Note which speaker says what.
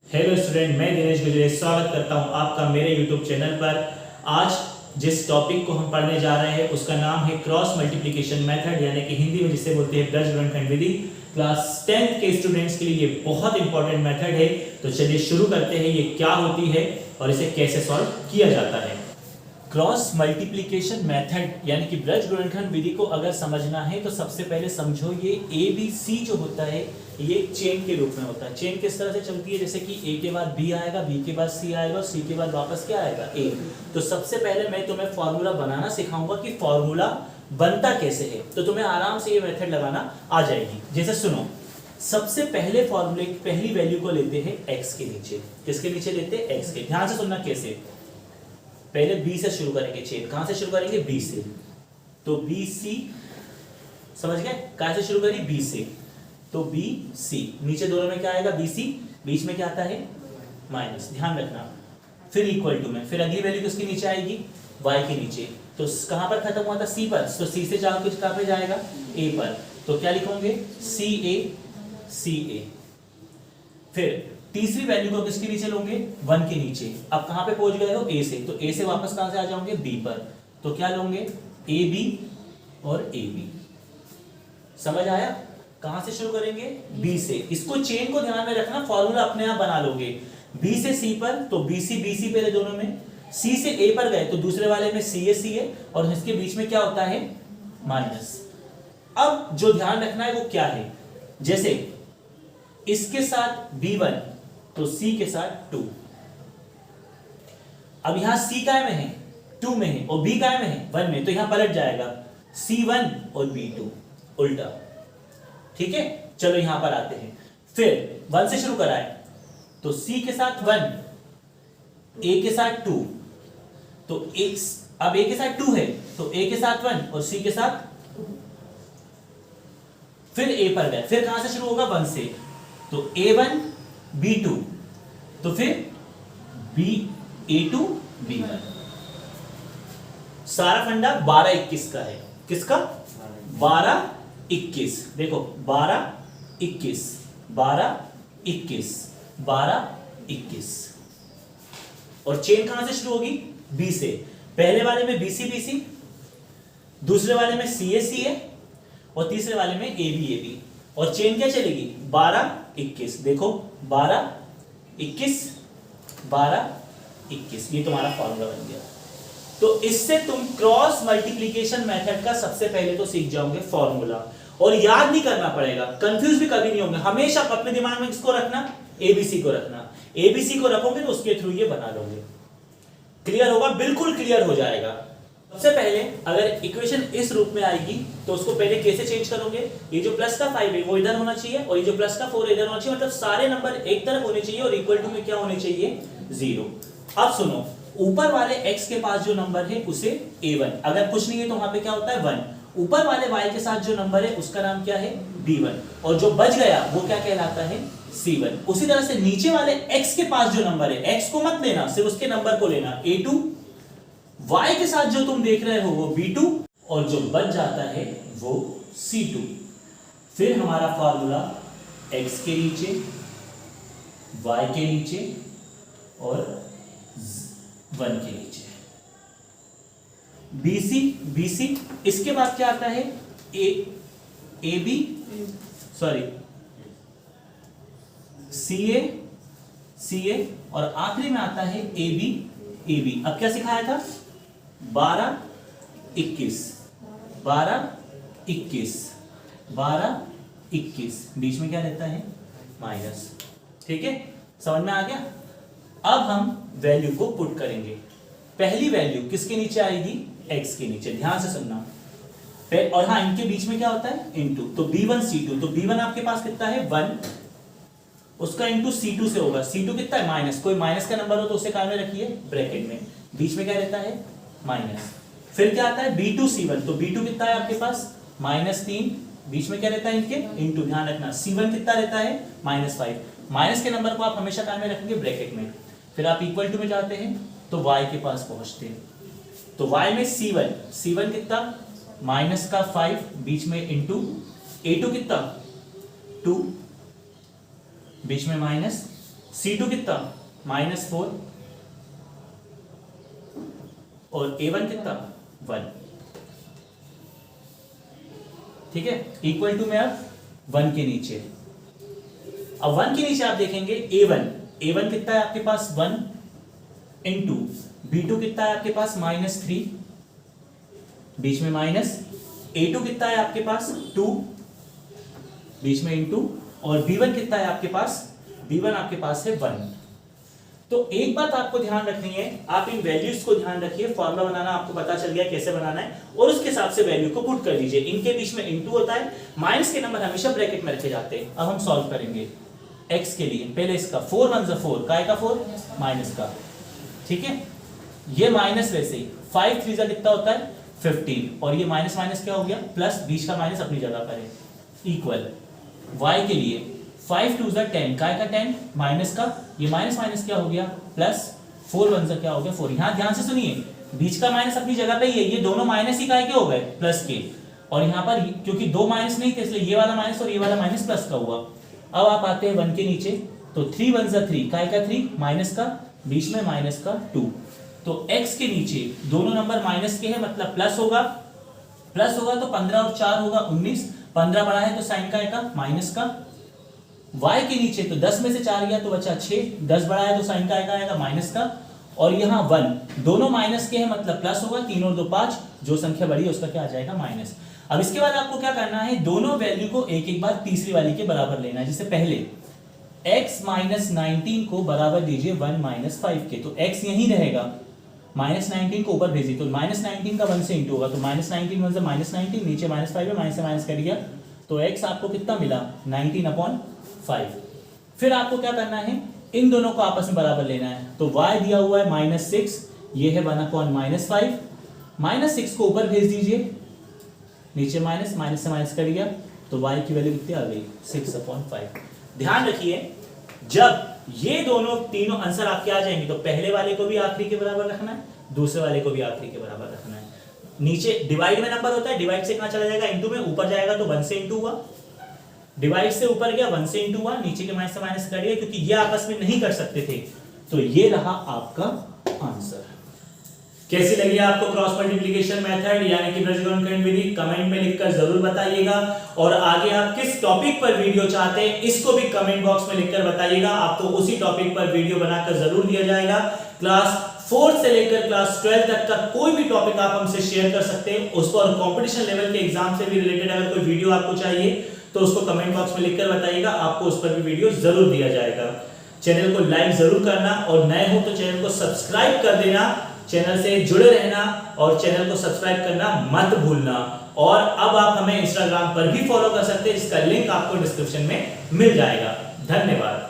Speaker 1: Hello student, मैं दिनेश गुजरे स्वागत करता हूं आपका मेरे यूट्यूब चैनल पर। आज जिस टॉपिक को हम पढ़ने जा रहे हैं उसका नाम है क्रॉस मल्टीप्लिकेशन मेथड, यानी कि हिंदी में जिसे बोलते हैं ब्रज गुणनखंड विधि। क्लास 10th के स्टूडेंट्स के लिए ये बहुत इंपॉर्टेंट मेथड है। तो चलिए शुरू करते हैं, ये क्या होती है और इसे कैसे सॉल्व किया जाता है। क्रॉस मल्टीप्लिकेशन मेथड यानी कि ब्रज गुणनखंड विधि को अगर समझना है तो सबसे पहले समझो ये ए बी सी जो होता है ये चेन के रूप में होता है। चेन किस तरह से चलती है, जैसे कि ए के बाद बी आएगा, बी के बाद सी आएगा और सी के बाद वापस क्या आएगा, ए। तो सबसे पहले मैं तुम्हें फॉर्मूला बनाना सिखाऊंगा कि फॉर्मूला बनता कैसे है, तो तुम्हें आराम से ये मेथड लगाना आ जाएगी। जैसे सुनो, सबसे पहले फॉर्मूले की पहली वैल्यू को लेते हैं एक्स के नीचे। किसके नीचे लेते हैं, एक्स के। ध्यान से सुनना कैसे, पहले बी से शुरू करेंगे चेन। कहां से शुरू करेंगे, बी से। तो बी सी, समझ गए, कहां से शुरू करें, बी से। तो बी सी, नीचे दोनों में क्या आएगा, बी सी, बीच में क्या आता है, माइनस, ध्यान रखना। फिर इक्वल टू में, फिर अगली वैल्यू किसके नीचे आएगी, वाई के नीचे। तो कहां पर खत्म हुआ था, सी पर। तो सी से जाओ कुछ कहां पे जाएगा, ए पर। तो क्या लिखोगे, सी ए। फिर तीसरी वैल्यू को किसके नीचे लोगे, 1 के नीचे। अब कहां पे पहुंच गए हो, ए से। तो ए से वापस कहां से आ जाओगे, बी पर। तो क्या लोगे, ए बी और ए बी। समझ आया, कहां से शुरू करेंगे, बी से। इसको चेन को ध्यान में रखना, फॉर्मूला अपने आप बना लोगे। बी से सी पर, तो बी सी पहले दोनों में। सी से ए पर गए तो दूसरे वाले में सी ए और इसके बीच में क्या होता है, माइनस। अब जो ध्यान रखना है वो क्या है, जैसे इसके साथ B1 तो C के साथ 2। अब यहां C काय में है, 2 में है, और B काय में है, 1 में। तो यहां पलट जाएगा C1 और B2 उल्टा। ठीक है, चलो यहां पर आते हैं। फिर 1 से शुरू कराए तो C के साथ 1, A के साथ 2। तो अब A के साथ 2 है तो A के साथ 1 और C के साथ। फिर A पर गए, फिर कहां से शुरू होगा, 1 से। तो A1 B2, तो फिर A2 B1। सारा फंडा 12 21 का है। किसका, 12 21। देखो 12 21 12 21 12 21। और चेन कहां से शुरू होगी, बी से। पहले वाले में BC दूसरे वाले में CA और तीसरे वाले में AB। और चेन क्या चलेगी, 12 21। देखो 12 21 12 21, ये तुम्हारा फॉर्मूला बन गया। तो इससे तुम क्रॉस मल्टीप्लिकेशन मेथड का सबसे पहले तो सीख जाओगे फॉर्मूला, और याद नहीं करना पड़ेगा, कंफ्यूज भी कभी नहीं होंगे। हमेशा अपने दिमाग में किसको रखना, ABC को रखना। ABC को रखोगे तो उसके थ्रू ये बना लोगे। क्लियर होगा, बिल्कुल क्लियर हो जाएगा। सबसे पहले अगर इक्वेशन इस रूप में आएगी तो उसको पहले कैसे चेंज करोगे, ये जो प्लस का 5 है वो इधर होना चाहिए और ये जो प्लस का 4 इधर होना चाहिए। मतलब सारे नंबर एक तरफ होने चाहिए और इक्वल टू में क्या होने चाहिए, 0। अब सुनो, ऊपर वाले x के पास जो नंबर है उसे A1, अगर कुछ नहीं है तो वहां पे क्या होता है, 1। ऊपर वाले y के साथ जो नंबर है उसका नाम क्या है, B1, और जो बच गया वो क्या कहलाता है, C1। उसी तरह से नीचे वाले x के पास जो नंबर है, x को मत लेना, सिर्फ उसके नंबर को लेना, A2। y के साथ जो तुम देख रहे हो वो B2 और जो बच जाता है वो C2। फिर हमारा फॉर्मूला x के नीचे, y के नीचे और 1 के नीचे। BC, इसके बाद क्या आता है, AB, सॉरी CA और आखिरी में आता है AB। अब क्या सिखाया था, 12 21 12 21 12 21, बीच में क्या रहता है, माइनस। ठीक है, समझ में आ गया। अब हम वैल्यू को पुट करेंगे। पहली वैल्यू किसके नीचे आएगी, x के नीचे। ध्यान से सुनना, और हाँ, इनके बीच में क्या होता है, इनटू। तो B1 C2, तो B1 आपके पास कितना है, 1, उसका इंटू C2 से होगा। C2 कितना है, माइनस। कोई माइनस का नंबर हो तो उसे कान में रखिए, ब्रैकेट में, बीच में क्या रहता है, माइनस। फिर क्या आता है, B2 C1, तो B2 कितना है आपके पास, -3, बीच में क्या रहता है इनके, इंटू। ध्यान रखना C1 कितना रहता है, -5। माइनस के नंबर को आप हमेशा कान में रखेंगे ब्रैकेट में। फिर आप इक्वल टू में जाते हैं तो y के पास पहुंचते हैं, तो y में C1 कितना, -5, बीच में इंटू। A2 कितना, 2, बीच में माइनस, C2 कितना -4 और A1 कितना 1, ठीक है, इक्वल टू में अब 1 के नीचे। अब 1 के नीचे आप देखेंगे A1 कितना है आपके पास 1 इंटू B2 कितना है आपके पास -3, बीच में माइनस, A2 कितना है आपके पास 2, बीच में इंटू, और B1 कितना है आपके पास, B1 आपके पास है 1। तो एक बात आपको ध्यान रखनी है, आप इन वैल्यूज को ध्यान रखिए, फॉर्मूला बनाना आपको पता चल गया कैसे बनाना है, और उसके हिसाब से वैल्यू को पुट कर दीजिए। इनके बीच में इंटू होता है, माइनस के नंबर हमेशा ब्रैकेट में रखे जाते हैं। अब हम सॉल्व करेंगे x के लिए, पहले इसका 4 1 4, काय का 4 माइनस का, ठीक है, ये माइनस वैसे ही 5 3 कितना होता है 15, और ये माइनस माइनस क्या हो गया प्लस, बीच का माइनस अपनी जगह पर है, इक्वल y के लिए 5 2 10, काय का 10 माइनस का, ये माइनस माइनस क्या हो गया प्लस, 4 1 क्या हो गया 4। यहाँ ध्यान से सुनिए, बीच का माइनस अपनी जगह पे ही है, ये दोनों माइनस ही काय के हो गए प्लस के, और यहाँ पर क्योंकि दो माइनस नहीं थे इसलिए ये वाला माइनस और ये वाला माइनस प्लस का हुआ। अब आप आते हैं 1 के नीचे, तो 3 1 3, काय का 3 माइनस का, बीच में माइनस का 2, तो x के नीचे दोनों नंबर माइनस के हैं, मतलब प्लस होगा तो 15 और 4 होगा 19, 15 बड़ा है तो साइन का आएगा माइनस का, y के नीचे तो 10 में से 4 गया तो बचा 6, 10 बड़ा है तो साइन का आएगा माइनस का, और यहाँ 1 दोनों माइनस के हैं मतलब प्लस होगा, 3 और 2 5, जो संख्या बड़ी है उसका क्या आ जाएगा माइनस। अब इसके बाद आपको क्या करना है, दोनों वैल्यू को एक एक बार तीसरी वाली के बराबर लेना है। जैसे पहले x माइनस 19 को बराबर दीजिए 1 माइनस 5 के, तो x यहीं रहेगा, माइनस 19 को ऊपर भेजिए तो माइनस 19 का 1 से इंटू होगा, तो माइनस 19 1 से माइनस 19, नीचे माइनस 5 है, माइनस से माइनस कर दिया तो x आपको कितना मिला 19/5। फिर आपको क्या करना है, इन दोनों को आपस में बराबर लेना है, तो y दिया हुआ है -6, ये है 1/5, -6 को ऊपर भेज दीजिए, नीचे माइनस, माइनस से माइनस कर दिया तो y की वैल्यू कितनी आ गई 6/5। ध्यान रखिए, जब ये दोनों तीनों आंसर आपके आ जाएंगे तो पहले वाले को भी आखिरी के बराबर रखना है, दूसरे वाले को भी आखिरी के बराबर रखना है। नीचे डिवाइड में नंबर होता है, डिवाइड से कहां चला जाएगा इंटू में, ऊपर जाएगा तो 1 से इंटू हुआ, डिवाइड से ऊपर गया 1 से इंटू हुआ, नीचे के माइनस से माइनस कर दिया, क्योंकि ये आपस में नहीं कर सकते थे। तो ये रहा आपका आंसर। कैसी लगी आपको क्रॉस मल्टीप्लिकेशन मेथड यानी कि बीजगणित विधि, कमेंट में लिखकर जरूर बताइएगा, और आगे आप किस टॉपिक पर वीडियो चाहते हैं इसको भी कमेंट बॉक्स में लिखकर बताइएगा, आपको उसी टॉपिक पर वीडियो बनाकर जरूर दिया जाएगा। क्लास 4 से लेकर क्लास 12 तक का कोई भी टॉपिक आप हमसे शेयर कर सकते हैं उसको, और कंपटीशन लेवल के एग्जाम से भी रिलेटेड अगर कोई वीडियो आपको चाहिए तो उसको कमेंट बॉक्स में लिखकर बताइएगा, आपको उस पर भी वीडियो जरूर दिया जाएगा। चैनल को लाइक जरूर करना, और नए हो तो चैनल को सब्सक्राइब कर देना, चैनल से जुड़े रहना और चैनल को सब्सक्राइब करना मत भूलना। और अब आप हमें इंस्टाग्राम पर भी फॉलो कर सकते हैं, इसका लिंक आपको डिस्क्रिप्शन में मिल जाएगा। धन्यवाद।